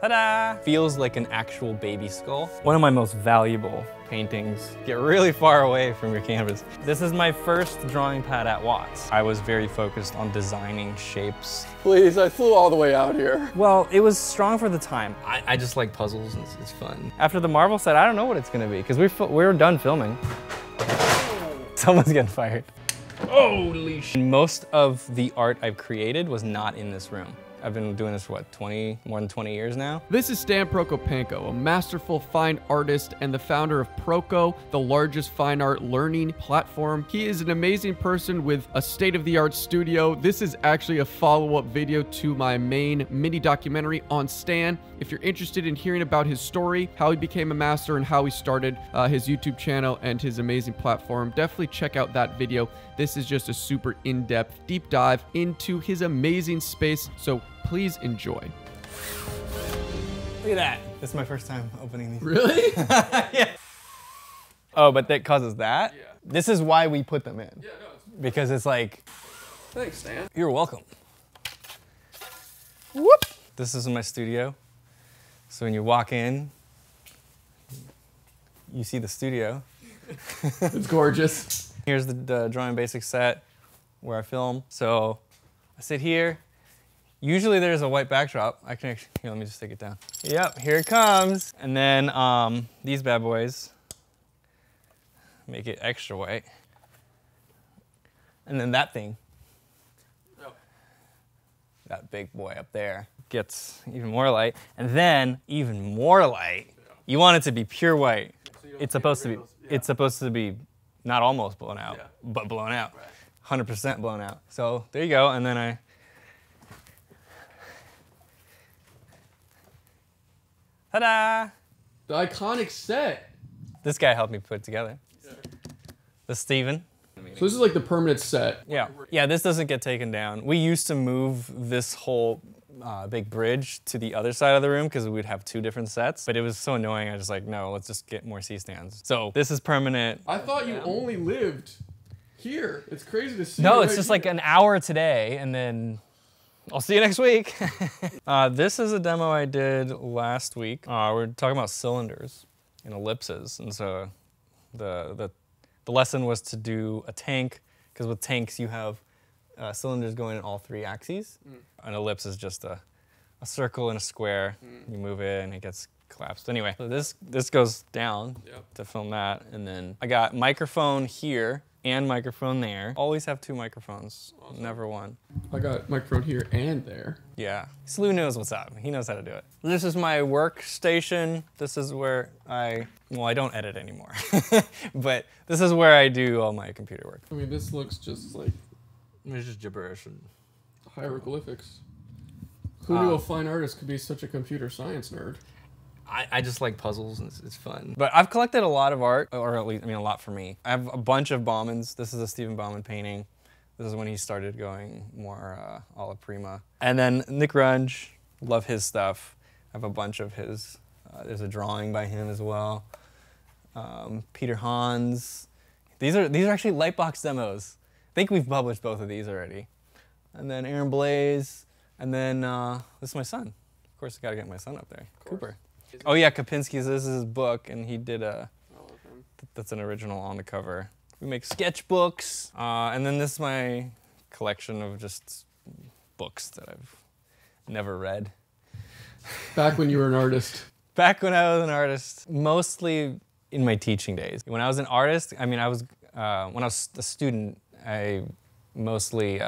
Ta-da! Feels like an actual baby skull. One of my most valuable paintings. Get really far away from your canvas. This is my first drawing pad at Watts. I was very focused on designing shapes. Please, I flew all the way out here. Well, it was strong for the time. I just like puzzles, and it's fun. After the Marvel set, I don't know what it's gonna be, because we're done filming. Someone's getting fired. Holy shit. Most of the art I've created was not in this room. I've been doing this for what, more than 20 years now? This is Stan Proko, a masterful fine artist and the founder of Proko, the largest fine art learning platform. He is an amazing person with a state-of-the-art studio. This is actually a follow-up video to my main mini documentary on Stan. If you're interested in hearing about his story, how he became a master, and how he started his YouTube channel and his amazing platform, definitely check out that video. This is just a super in-depth, deep dive into his amazing space, so please enjoy. Look at that. This is my first time opening these. Really? Yeah. Oh, but that causes that? Yeah. This is why we put them in. Yeah, no, because it's like... Thanks, Stan. You're welcome. Whoop! This is my studio. So when you walk in, you see the studio. It's gorgeous. Here's the Drawing Basics set where I film. So I sit here. Usually there's a white backdrop. I can actually, here, let me just take it down. Yep, here it comes. And then these bad boys make it extra white. And then that thing, that big boy up there, gets even more light. And then even more light. You want it to be pure white. It's supposed to be not almost blown out, but blown out. 100% blown out. So there you go. And then ta-da! The iconic set. This guy helped me put it together. The Steven. So this is like the permanent set. Yeah. Yeah, this doesn't get taken down. We used to move this whole big bridge to the other side of the room because we'd have two different sets, but it was so annoying. I was just like, no, let's just get more C-stands. So this is permanent. I thought you only lived here. It's crazy to see. No, it's just like an hour today, and then I'll see you next week. This is a demo I did last week. We're talking about cylinders and ellipses, and so the lesson was to do a tank, because with tanks you have cylinders going in all three axes. An ellipse is just a circle and a square. You move it and it gets collapsed. Anyway, so this goes down to film that, and then I got microphone here and microphone there. Always have two microphones, never one. I got microphone here and there. Yeah, Slew knows what's up. He knows how to do it. This is my workstation. This is where I don't edit anymore, but this is where I do all my computer work. I mean, this looks just like It's just gibberish. hieroglyphics. Who knew a fine artist could be such a computer science nerd? I just like puzzles, and it's fun. But I've collected a lot of art, or at least, I mean, a lot for me. I have a bunch of Baumann's. This is a Stephen Baumann painting. This is when he started going more alla prima. And then Nick Runge, love his stuff. I have a bunch of his. There's a drawing by him as well. Peter Hans. These are actually Lightbox demos. I think we've published both of these already. And then Aaron Blaze, and then this is my son. Of course, I gotta get my son up there, Cooper. Oh yeah, Kopinski's, this is his book, and he did that's an original on the cover. We make sketchbooks, and then this is my collection of just books that I've never read. Back when you were an artist. Back when I was an artist, mostly in my teaching days. When I was an artist, I mean, when I was a student, I mostly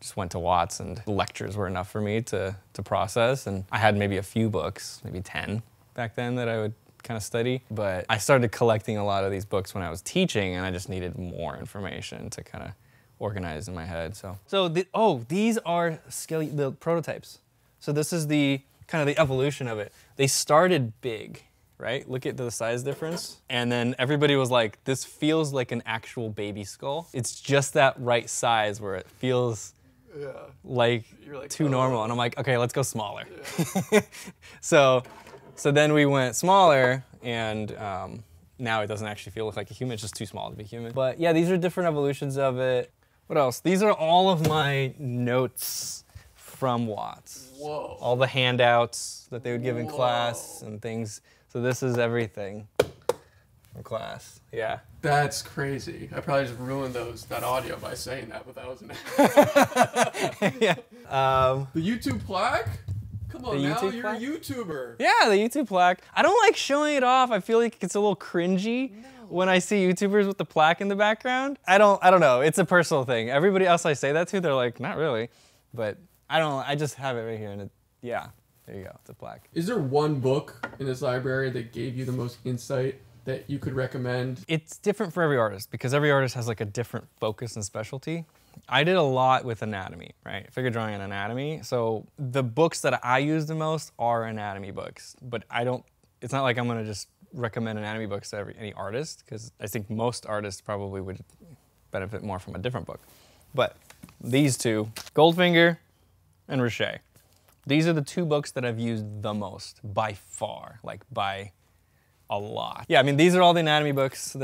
just went to Watts, and lectures were enough for me to process. And I had maybe a few books, maybe 10 back then, that I would kind of study. But I started collecting a lot of these books when I was teaching, and I just needed more information to kind of organize in my head. So these are the prototypes. So this is the kind of the evolution of it. They started big, right? Look at the size difference. And then everybody was like, this feels like an actual baby skull. It's just that right size where it feels like too normal. And I'm like, okay, let's go smaller. Yeah. So then we went smaller, and now it doesn't actually feel like a human. It's just too small to be human. But yeah, these are different evolutions of it. What else? These are all of my notes from Watts. Whoa. All the handouts that they would give in class and things. So this is everything from class. Yeah. That's crazy. I probably just ruined that audio by saying that, but that was an Yeah. The YouTube plaque? Come on now, YouTube you're plaque? a YouTuber. Yeah, the YouTube plaque. I don't like showing it off. I feel like it's a little cringy when I see YouTubers with the plaque in the background. I don't know. It's a personal thing. Everybody else I say that to, they're like, not really. But I just have it right here, and yeah, there you go. It's a plaque. Is there one book in this library that gave you the most insight that you could recommend? It's different for every artist because every artist has like a different focus and specialty. I did a lot with anatomy, right? Figure drawing and anatomy. So the books that I use the most are anatomy books, but it's not like I'm gonna just recommend anatomy books to any artist, because I think most artists probably would benefit more from a different book. But these two, Goldfinger and Richer, these are the two books that I've used the most by far, like by a lot. Yeah, I mean, these are all the anatomy books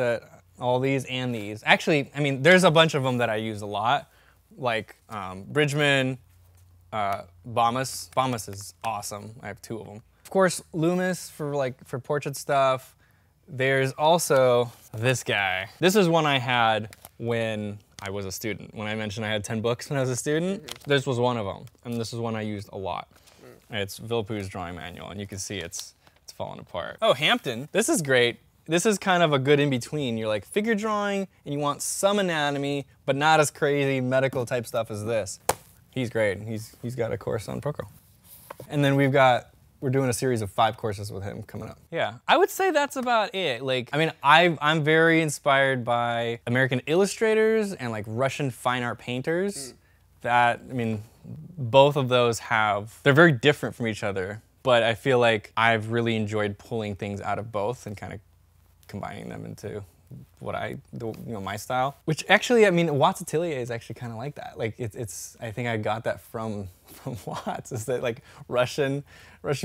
all these and these. Actually, I mean, there's a bunch of them that I use a lot, like Bridgman, Bomas. Bomas is awesome. I have two of them. Of course, Loomis for portrait stuff. There's also this guy. This is one I had when I was a student. When I mentioned I had 10 books when I was a student, this was one of them. And this is one I used a lot. It's Villepu's drawing manual, and you can see it's falling apart. Oh, Hampton. This is great. This is kind of a good in-between. You're like figure drawing, and you want some anatomy, but not as crazy medical type stuff as this. He's great. He's got a course on Proko. And then we're doing a series of 5 courses with him coming up. Yeah, I would say that's about it. Like, I mean, I'm very inspired by American illustrators and like Russian fine art painters. I mean, both of those they're very different from each other, but I feel like I've really enjoyed pulling things out of both and kind of combining them into what my style. Which actually, I mean, Watts Atelier is actually kind of like that. Like I think I got that from Watts. Is that like Russian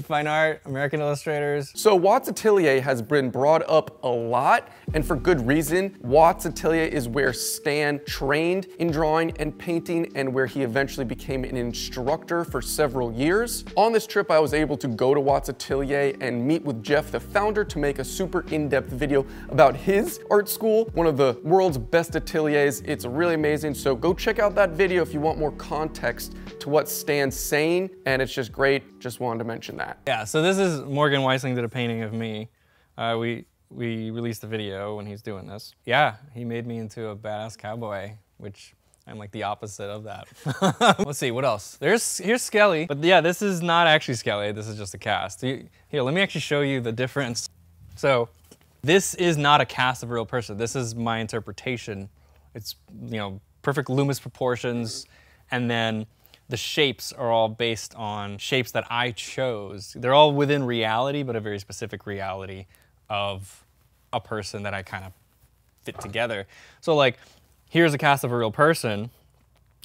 fine art, American illustrators. So Watts Atelier has been brought up a lot, and for good reason. Watts Atelier is where Stan trained in drawing and painting, and where he eventually became an instructor for several years. On this trip, I was able to go to Watts Atelier and meet with Jeff, the founder, to make a super in-depth video about his art school, one of the world's best ateliers. It's really amazing, so go check out that video if you want more context to what Stan's saying, and it's just great. Just wanted to mention that. Yeah, so this is Morgan Weisling did a painting of me. We released a video when he's doing this. Yeah, he made me into a badass cowboy, which I'm like the opposite of that. Let's see, what else? Here's Skelly, but yeah, this is not actually Skelly, this is just a cast. Here, let me actually show you the difference. So, this is not a cast of a real person. This is my interpretation. It's, perfect Loomis proportions, and then the shapes are all based on shapes that I chose. They're all within reality, but a very specific reality of a person that I kind of fit together. So like, here's a cast of a real person,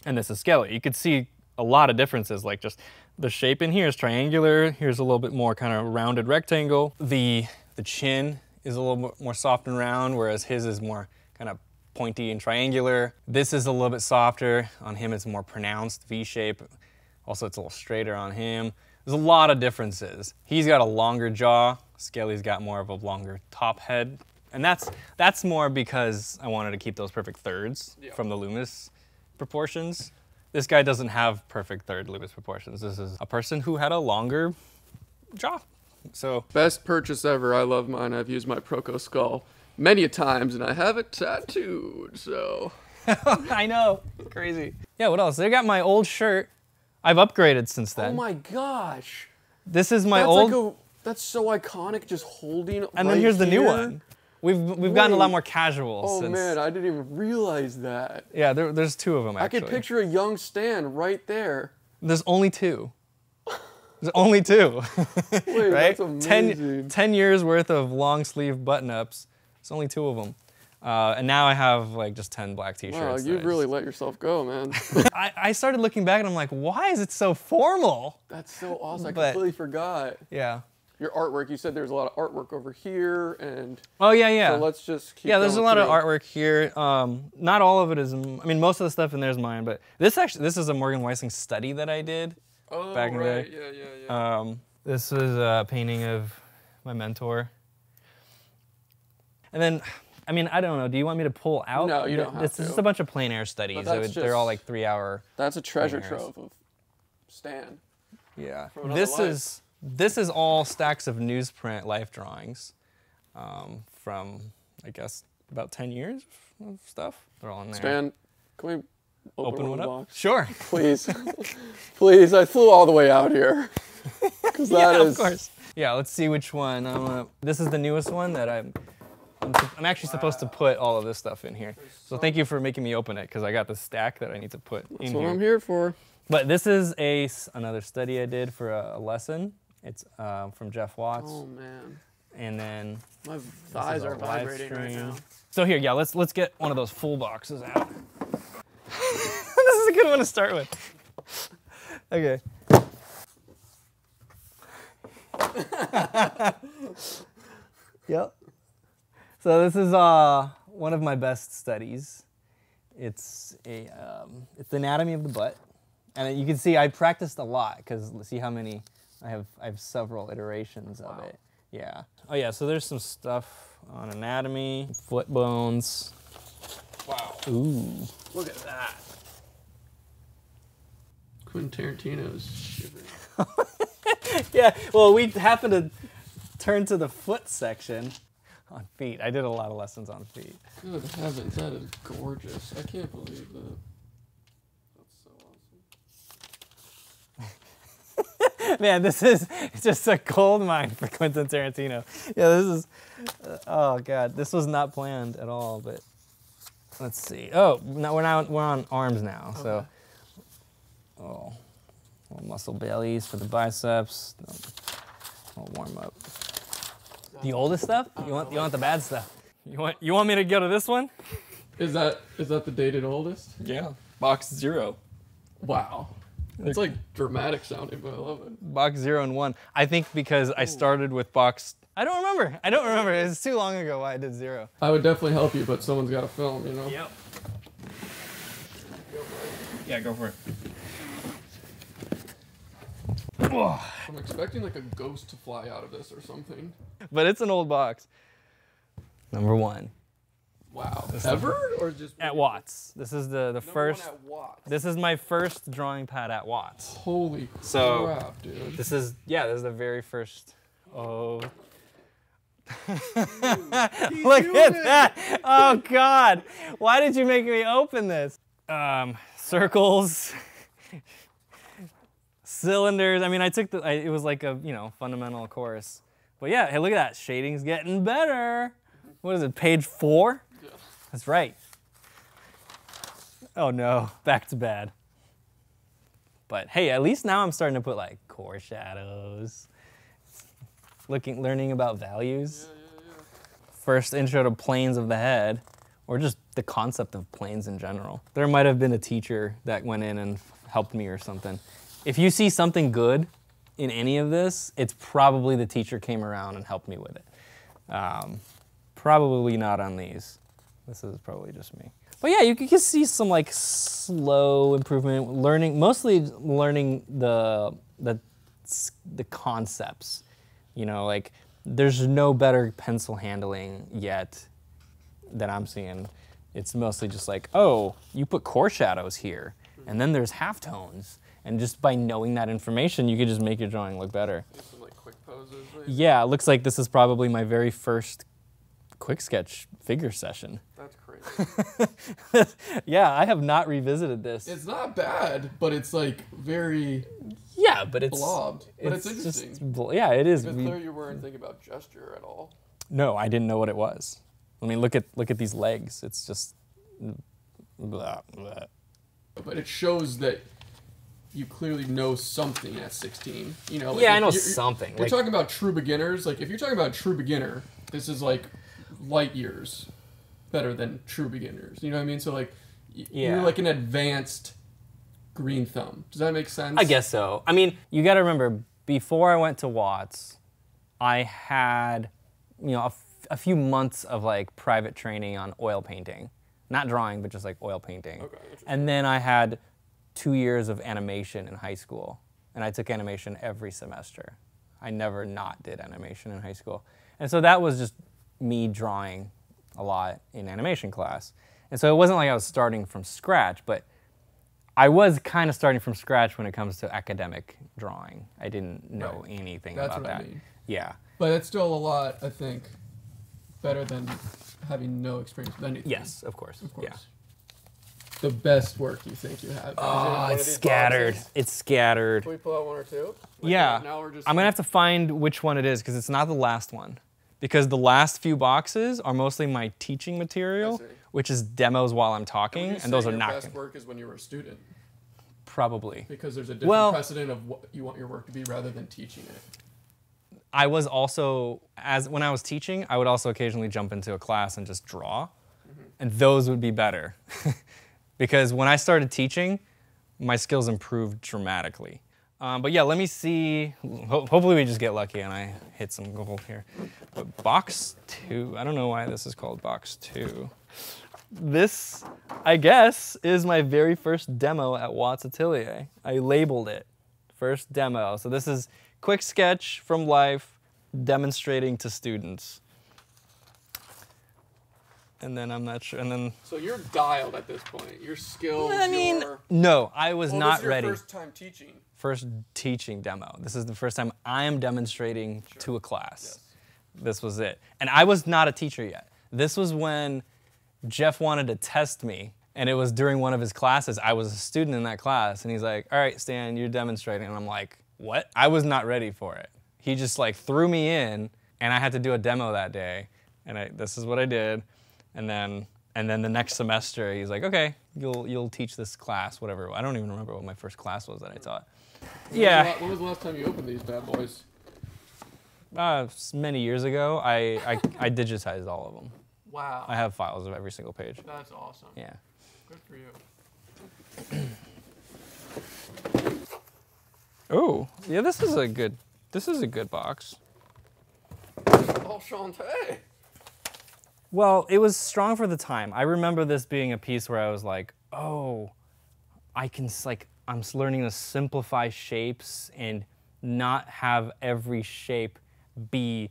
and this is Skelly. You could see a lot of differences, like just the shape in here is triangular. Here's a little bit more kind of rounded rectangle. The chin is a little bit more soft and round, whereas his is more kind of pointy and triangular. This is a little bit softer. On him, it's more pronounced V shape. Also, it's a little straighter on him. There's a lot of differences. He's got a longer jaw. Skelly's got more of a longer top head. And that's more because I wanted to keep those perfect thirds from the Loomis proportions. This guy doesn't have perfect third Loomis proportions. This is a person who had a longer jaw. So best purchase ever. I love mine. I've used my Proko skull many a times, and I have it tattooed, so. I know, crazy. Yeah, what else? They got my old shirt. I've upgraded since then. Oh my gosh. This is my old. That's so iconic, just holding. And then here's the new one. We've gotten a lot more casual. Oh man, I didn't even realize that. Yeah, there's 2 of them actually. I could picture a young Stan right there. There's only 2. There's only 2. Wait, right? that's amazing. 10 years worth of long sleeve button-ups. It's only 2 of them. And now I have like just 10 black t-shirts. Wow, you've really let yourself go, man. I started looking back and I'm like, why is it so formal? That's so awesome. I completely forgot. Yeah. Your artwork, you said there's a lot of artwork over here, and oh yeah. So let's just keep there's a lot of through. artwork here. Not all of it is. I mean, most of the stuff in there is mine, but this is a Morgan Weisling study that I did. back in the day. Yeah. This was a painting of my mentor. And then, I mean, I don't know. Do you want me to pull out? No, you don't have It's to. just a bunch of plein air studies. So they're all like 3-hour. That's a treasure plein airs. trove of Stan. Yeah. From another life. This is all stacks of newsprint life drawings from, I guess, about 10 years of stuff. They're all in there. Stan, can we open one the up? box? Sure. Please. Please, I flew all the way out here. Because that is... of course. Yeah, let's see which one. This is the newest one that I'm actually supposed to put all of this stuff in here. So thank you for making me open it, because I got the stack that I need to put in here. That's what I'm here for. But this is another study I did for a lesson. It's from Jeff Watts. Oh, man. And then my thighs are vibrating right now. So here, yeah, let's get one of those full boxes out. This is a good one to start with. Okay. Yep. So this is one of my best studies. It's the anatomy of the butt, and you can see I practiced a lot because see how many I have several iterations of it. Yeah. Oh yeah. So there's some stuff on anatomy, foot bones. Wow. Ooh. Look at that. Quentin Tarantino's shivering. Yeah. Well, we happened to turn to the foot section on feet. I did a lot of lessons on feet. Good heavens, that is gorgeous. I can't believe that. Man, this is just a gold mine for Quentin Tarantino. Yeah, this is, oh God, this was not planned at all, but let's see. Oh, now we're on arms now, okay. So, oh, little muscle bellies for the biceps. I'll warm up. The oldest stuff? You want the bad stuff? You want me to go to this one? Is that the dated oldest? Yeah, box 0. Wow. It's like dramatic sounding, but I love it. Box 0 and 1. I think because I started with box... I don't remember. It's too long ago why I did 0. I would definitely help you, but someone's got to film, you know? Yep. Yeah, go for it. I'm expecting like a ghost to fly out of this or something. But it's an old box. Number 1. Wow. Ever? Or just at Watts. This is the first. One at Watts. This is my first drawing pad at Watts. Holy so, crap, dude. This is the very first. Oh. Look at that! Oh God! Why did you make me open this? Circles, cylinders. I mean, I took it was like a fundamental course. But yeah, hey, look at that. Shading's getting better. What is it? Page 4? Yeah. That's right. Oh no, back to bad. But hey, at least now I'm starting to put like core shadows. Learning about values. Yeah. First intro to planes of the head, or just the concept of planes in general. There might have been a teacher that went in and helped me or something. If you see something good in any of this, it's probably the teacher came around and helped me with it. Probably not on these. This is probably just me. But yeah, you can see some like slow improvement, mostly learning the concepts. You know, like there's no better pencil handling yet that I'm seeing. It's mostly just like, oh, you put core shadows here, and then there's halftones. And just by knowing that information, you could just make your drawing look better. Some like quick poses. Maybe? Yeah, it looks like this is probably my very first quick sketch figure session. That's crazy. Yeah, I have not revisited this. It's not bad, but it's like very but it's blobbed. But it's interesting. Yeah, it is. It's clear you weren't thinking about gesture at all. No, I didn't know what it was. I mean, look at these legs. It's just blah, blah. But it shows that you clearly know something at 16. You know. Like yeah, I know something. You're talking about true beginners. Like if you're talking about true beginner, this is like light years better than true beginners. You know what I mean? So like you're like an advanced green thumb. Does that make sense? I guess so. I mean, you got to remember, before I went to Watts, I had, a few months of like private training on oil painting. Not drawing, but just like oil painting. Okay, and then I had 2 years of animation in high school. and I took animation every semester. I never not did animation in high school. And so that was just me drawing a lot in animation class. And so it wasn't like I was starting from scratch, but I was kind of starting from scratch when it comes to academic drawing. I didn't know anything about that. I mean. Yeah. But it's still a lot, I think, better than having no experience with anything. Yes, of course. Of course. Yeah. The best work you think you have? Oh, it's scattered. It's scattered. Can we pull out one or two? Like yeah. Now we're just I'm going to have to find which one it is because it's not the last one. Because the last few boxes are mostly my teaching material, which is demos while I'm talking, and those are not. Your best work is when you were a student. Probably. Because there's a different precedent of what you want your work to be rather than teaching it. I was also, when I was teaching, I would also occasionally jump into a class and just draw, and those would be better. Because when I started teaching, my skills improved dramatically. But yeah, let me see. Hopefully we just get lucky and I hit some gold here. But box 2, I don't know why this is called box 2. This, I guess, is my very first demo at Watts Atelier. I labeled it first demo. So this is quick sketch from life demonstrating to students. And then I'm not sure, and then... So you're dialed at this point. Your skills, no, I was not ready. This is your first time teaching. First teaching demo. This is the first time I am demonstrating to a class. Yes. This was it. And I was not a teacher yet. This was when Jeff wanted to test me, and it was during one of his classes. I was a student in that class, and he's like, all right, Stan, you're demonstrating. And I'm like, what? I was not ready for it. He just like threw me in, and I had to do a demo that day. And this is what I did. And then the next semester, he's like, okay, you'll teach this class, whatever. I don't even remember what my first class was that I taught. When was the last time you opened these bad boys? Many years ago. I digitized all of them. Wow. I have files of every single page. That's awesome. Yeah. Good for you. Oh, yeah, this is a good box. Enchanté. Well, it was strong for the time. I remember this being a piece where I was like, oh, I'm learning to simplify shapes and not have every shape be,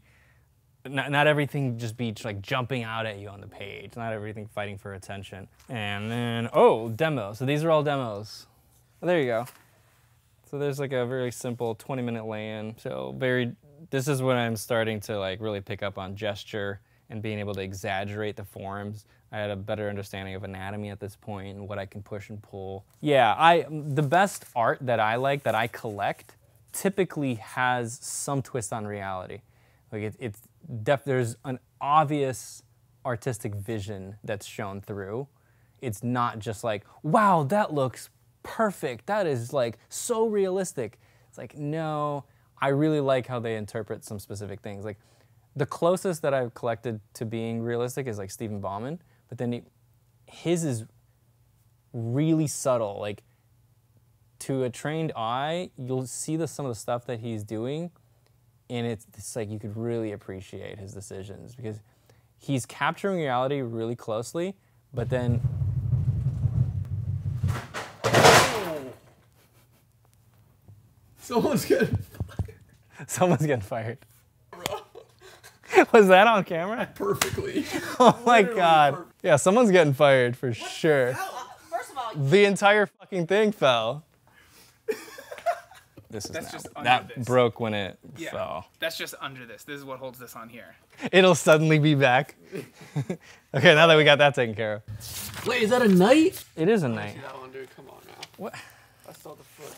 not everything just be like jumping out at you on the page, not everything fighting for attention. And then, oh, demo. So these are all demos. Oh, there you go. So there's like a very simple 20-minute lay-in. So this is when I'm starting to like really pick up on gesture and being able to exaggerate the forms. I had a better understanding of anatomy at this point and what I can push and pull. Yeah, the best art that I like, that I collect, typically has some twist on reality. Like there's an obvious artistic vision that's shown through. It's not just like, wow, that looks perfect. That is like so realistic. It's like, no, I really like how they interpret some specific things. Like, the closest that I've collected to being realistic is like Stephen Bauman, but then his is really subtle. Like, to a trained eye, you'll see some of the stuff that he's doing, and it's like you could really appreciate his decisions because he's capturing reality really closely, but then... Someone's getting fired. Was that on camera? Perfectly. Oh my God. Perfect. Yeah, someone's getting fired for sure. First of all, the entire fucking thing fell. That's just under that this. Broke when it fell. That's just under this. This is what holds this on here. It'll suddenly be back. Okay, now that we got that taken care of. Wait, is that a knight? It is a knight. That one, dude. Come on now. What? I saw the foot.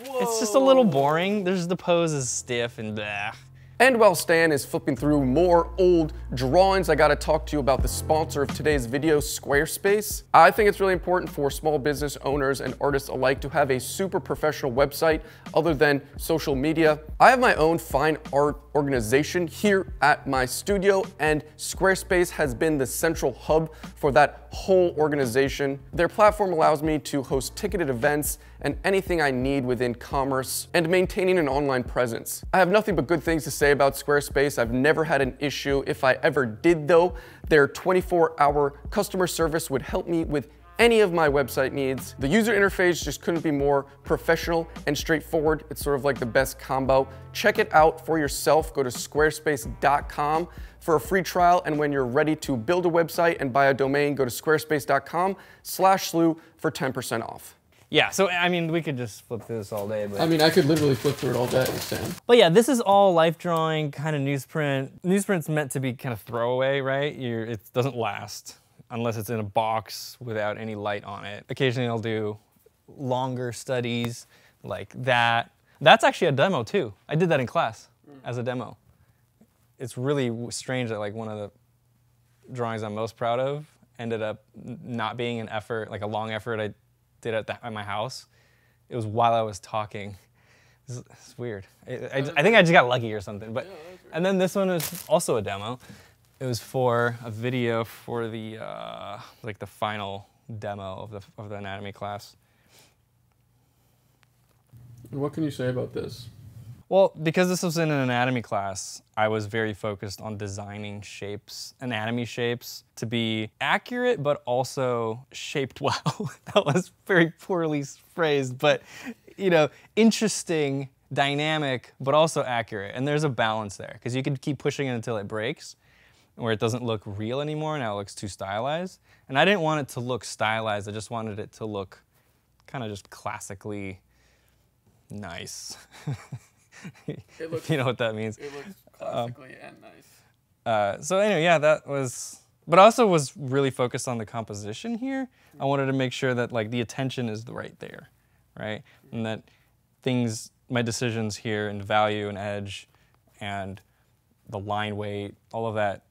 Whoa. It's just a little boring. The pose is stiff and blah. And while Stan is flipping through more old drawings, I gotta talk to you about the sponsor of today's video, Squarespace. I think it's really important for small business owners and artists alike to have a super professional website other than social media. I have my own fine art organization here at my studio, and Squarespace has been the central hub for that whole organization. Their platform allows me to host ticketed events and anything I need within commerce and maintaining an online presence. I have nothing but good things to say about Squarespace. I've never had an issue. If I ever did though, their 24-hour customer service would help me with any of my website needs. The user interface just couldn't be more professional and straightforward. It's sort of like the best combo. Check it out for yourself. Go to squarespace.com for a free trial, and when you're ready to build a website and buy a domain, go to squarespace.com/slew for 10% off. Yeah, so I mean, we could just flip through this all day. But I mean, I could literally flip through it all day, Sam. But yeah, this is all life drawing, kind of newsprint. Newsprint's meant to be kind of throwaway, right? It doesn't last unless it's in a box without any light on it. Occasionally I'll do longer studies like that. That's actually a demo too. I did that in class as a demo. It's really strange that like one of the drawings I'm most proud of ended up not being an effort, like a long effort I did at my house. It was while I was talking. It's weird. I think I just got lucky or something. But and then this one is also a demo. It was for a video for the like the final demo of the anatomy class. What can you say about this? Well, because this was in an anatomy class, I was very focused on designing shapes, anatomy shapes, to be accurate, but also shaped well. That was very poorly phrased, but you know, interesting, dynamic, but also accurate. And there's a balance there, because you can keep pushing it until it breaks, where it doesn't look real anymore, now it looks too stylized. And I didn't want it to look stylized, I just wanted it to look kind of just classically nice. If you know what that means. It looks classically and nice. So anyway, yeah, that was, but I also was really focused on the composition here. I wanted to make sure that like the attention is right there, right? And that things, my decisions here and value and edge and the line weight, all of that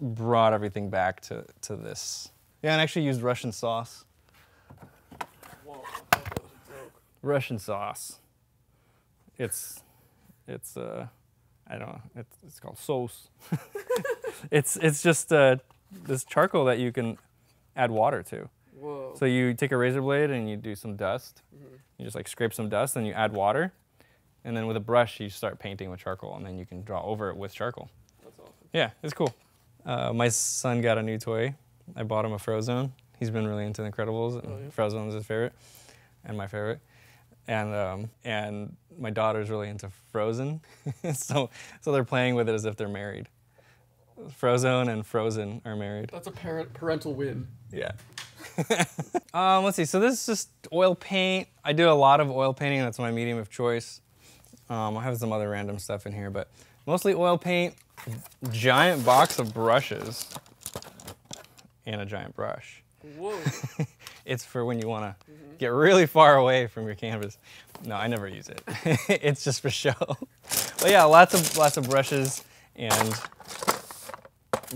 brought everything back to this. Yeah, and I actually used Russian sauce. Whoa, Russian sauce. It's I don't know, it's called sauce. It's just this charcoal that you can add water to. Whoa. So you take a razor blade and you do some dust. You just like scrape some dust and you add water. And then with a brush you start painting with charcoal and then you can draw over it with charcoal. That's awesome. Yeah, it's cool. My son got a new toy. I bought him a Frozone. He's been really into Incredibles. And Frozone's his favorite and my favorite. And my daughter's really into Frozen, so they're playing with it as if they're married. Frozone and Frozen are married. That's a parental win. Yeah. Let's see. So this is just oil paint. I do a lot of oil painting. That's my medium of choice. I have some other random stuff in here, but mostly oil paint. Giant box of brushes and a giant brush. Whoa. It's for when you want to get really far away from your canvas. No, I never use it. It's just for show. But yeah, lots of brushes and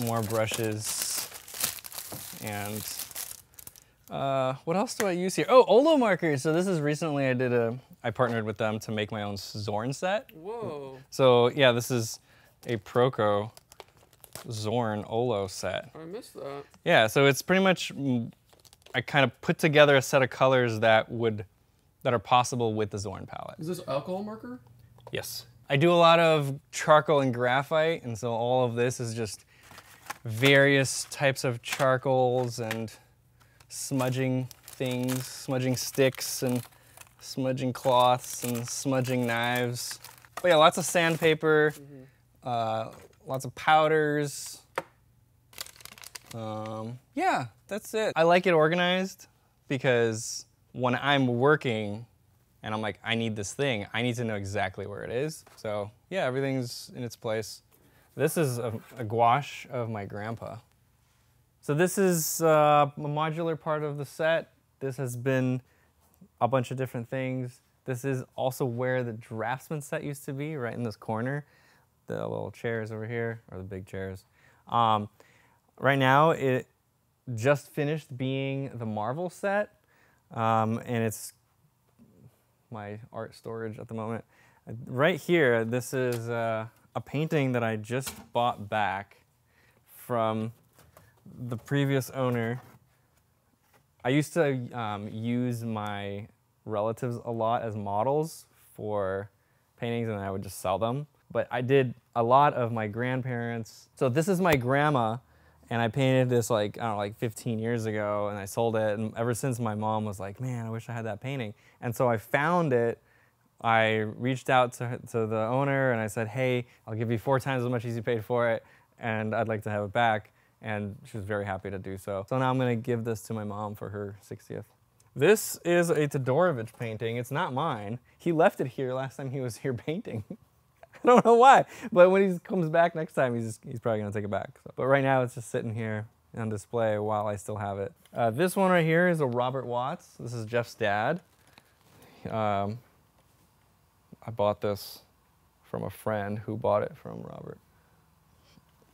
more brushes. And what else do I use here? Oh, Olo markers. So this is recently I partnered with them to make my own Zorn set. Whoa. So yeah, this is a Proko Zorn Olo set. I missed that. Yeah, so it's pretty much, I kind of put together a set of colors that are possible with the Zorn palette. Is this alcohol marker? Yes. I do a lot of charcoal and graphite, and so all of this is just various types of charcoals and smudging things, smudging sticks and smudging cloths and smudging knives. But yeah, lots of sandpaper, lots of powders. Yeah, that's it. I like it organized because when I'm working and I'm like, I need this thing, I need to know exactly where it is. So yeah, everything's in its place. This is a gouache of my grandpa. So this is a modular part of the set. This has been a bunch of different things. This is also where the draftsman set used to be, right in this corner. The little chairs over here, or the big chairs. Right now, it just finished being the Marvel set, and it's my art storage at the moment. Right here, this is a painting that I just bought back from the previous owner. I used to use my relatives a lot as models for paintings, and I would just sell them. But I did a lot of my grandparents. So this is my grandma, And I painted this like, I don't know, like 15 years ago, and I sold it. And ever since, my mom was like, man, I wish I had that painting. And so I found it. I reached out to the owner and I said, hey, I'll give you 4 times as much as you paid for it, and I'd like to have it back. And she was very happy to do so. So now I'm gonna give this to my mom for her 60th. This is a Todorovich painting. It's not mine. He left it here last time he was here painting. I don't know why, but when he comes back next time, he's probably gonna take it back. So, but right now it's just sitting here on display while I still have it. This one right here is a Robert Watts. This is Jeff's dad. I bought this from a friend who bought it from Robert.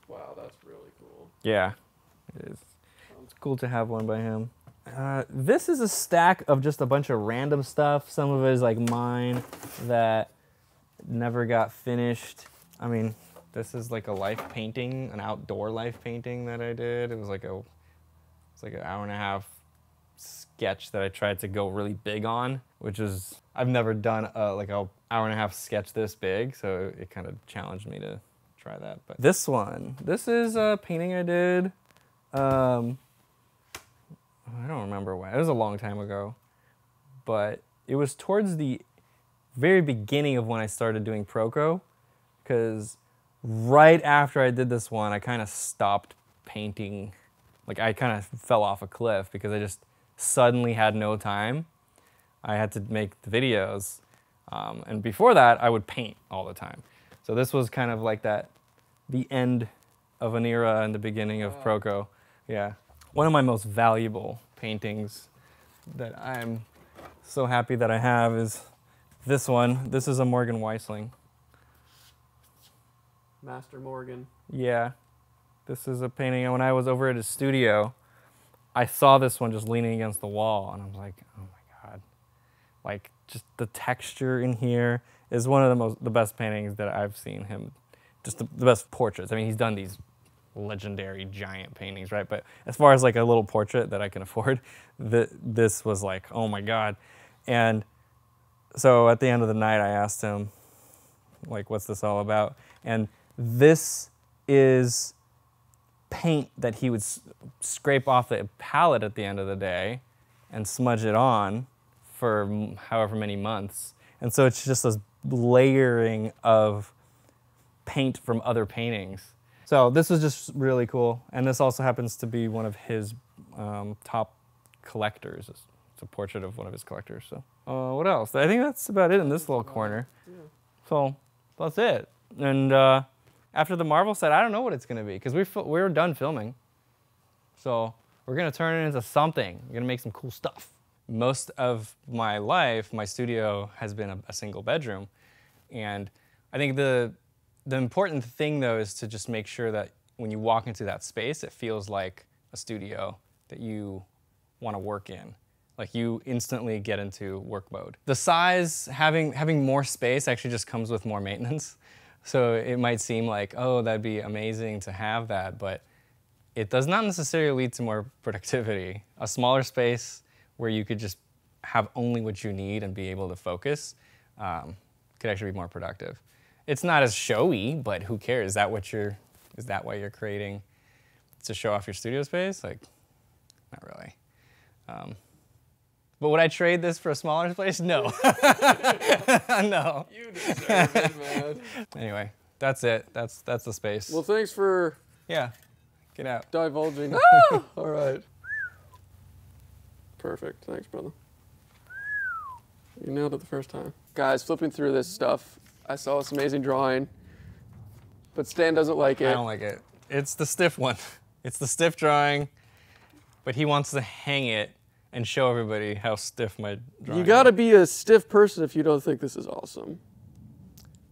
Wow, that's really cool. Yeah, it is. It's cool to have one by him. This is a stack of just a bunch of random stuff. Some of it is like mine that never got finished. I mean, this is like a life painting, an outdoor life painting that I did. It was like an hour-and-a-half sketch that I tried to go really big on, which is, I've never done like a hour-and-a-half sketch this big, so it kind of challenged me to try that. But this one, this is a painting I did. I don't remember when. It was a long time ago, but it was towards the very beginning of when I started doing Proko, because right after I did this one, I kind of stopped painting. Like, I kind of fell off a cliff because I just suddenly had no time. I had to make the videos, and before that, I would paint all the time. So this was kind of like the end of an era and the beginning of Proko. Yeah. One of my most valuable paintings that I'm so happy that I have is this one. This is a Morgan Weisling. Master Morgan. Yeah. This is a painting. When I was over at his studio, I saw this one just leaning against the wall, and I was like, oh my God. Like, just the texture in here is one of the best paintings that I've seen him. Just the best portraits. I mean, he's done these legendary giant paintings, right? But as far as like a little portrait that I can afford, this was like, oh my God. And so at the end of the night, I asked him, like, what's this all about? And this is paint that he would scrape off the palette at the end of the day and smudge it on for however many months. And so it's just this layering of paint from other paintings. So this was just really cool. And this also happens to be one of his top collectors. It's a portrait of one of his collectors. So what else? I think that's about it in this little corner. Yeah. So that's it. And after the Marvel set, I don't know what it's going to be, because we're done filming. So we're going to turn it into something. We're going to make some cool stuff. Most of my life, my studio has been a single bedroom. And I think the important thing, though, is to just make sure that when you walk into that space, it feels like a studio that you want to work in. Like, you instantly get into work mode. The size, having more space actually just comes with more maintenance. So it might seem like, oh, that'd be amazing to have that, but it does not necessarily lead to more productivity. A smaller space where you could just have only what you need and be able to focus could actually be more productive. It's not as showy, but who cares? Is that why you're creating, to show off your studio space? Like, not really. But would I trade this for a smaller place? No. No. You deserve it, man. Anyway, that's it. That's the space. Well, thanks for get out. divulging. All right. Perfect. Thanks, brother. You nailed it the first time. Guys, flipping through this stuff, I saw this amazing drawing, but Stan doesn't like it. I don't like it. It's the stiff one. It's the stiff drawing, but he wants to hang it and show everybody how stiff my drawing is. You gotta be a stiff person if you don't think this is awesome.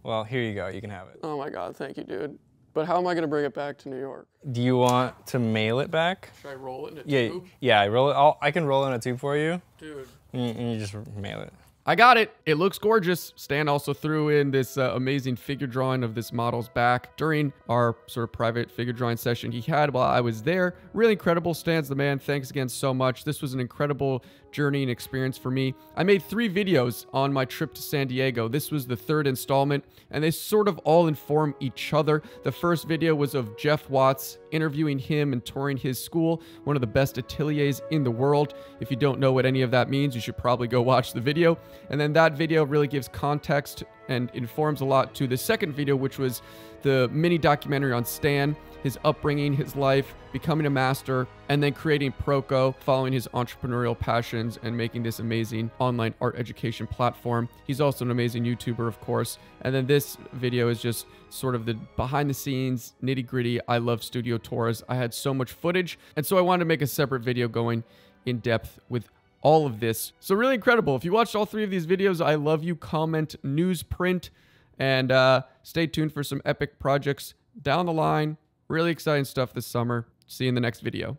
Well, here you go. You can have it. Oh my God, thank you, dude. But how am I gonna bring it back to New York? Do you want to mail it back? Should I roll it in a tube? Yeah, I roll it. I can roll it in a tube for you. Dude. And you just mail it. I got it. It looks gorgeous. Stan also threw in this amazing figure drawing of this model's back during our sort of private figure drawing session he had while I was there. Really incredible. Stan's the man. Thanks again so much. This was an incredible journey and experience for me. I made 3 videos on my trip to San Diego. This was the 3rd installment, and they sort of all inform each other. The first video was of Jeff Watts interviewing him and touring his school, one of the best ateliers in the world. If you don't know what any of that means, you should probably go watch the video. And then that video really gives context and informs a lot to the second video, which was the mini documentary on Stan, his upbringing, his life, becoming a master, and then creating Proko, following his entrepreneurial passions and making this amazing online art education platform. He's also an amazing YouTuber, of course. And then this video is just sort of the behind the scenes, nitty gritty. I love studio tours. I had so much footage. And so I wanted to make a separate video going in depth with all of this. So really incredible. If you watched all 3 of these videos, I love you. Comment, newsprint, and stay tuned for some epic projects down the line. Really exciting stuff this summer. See you in the next video.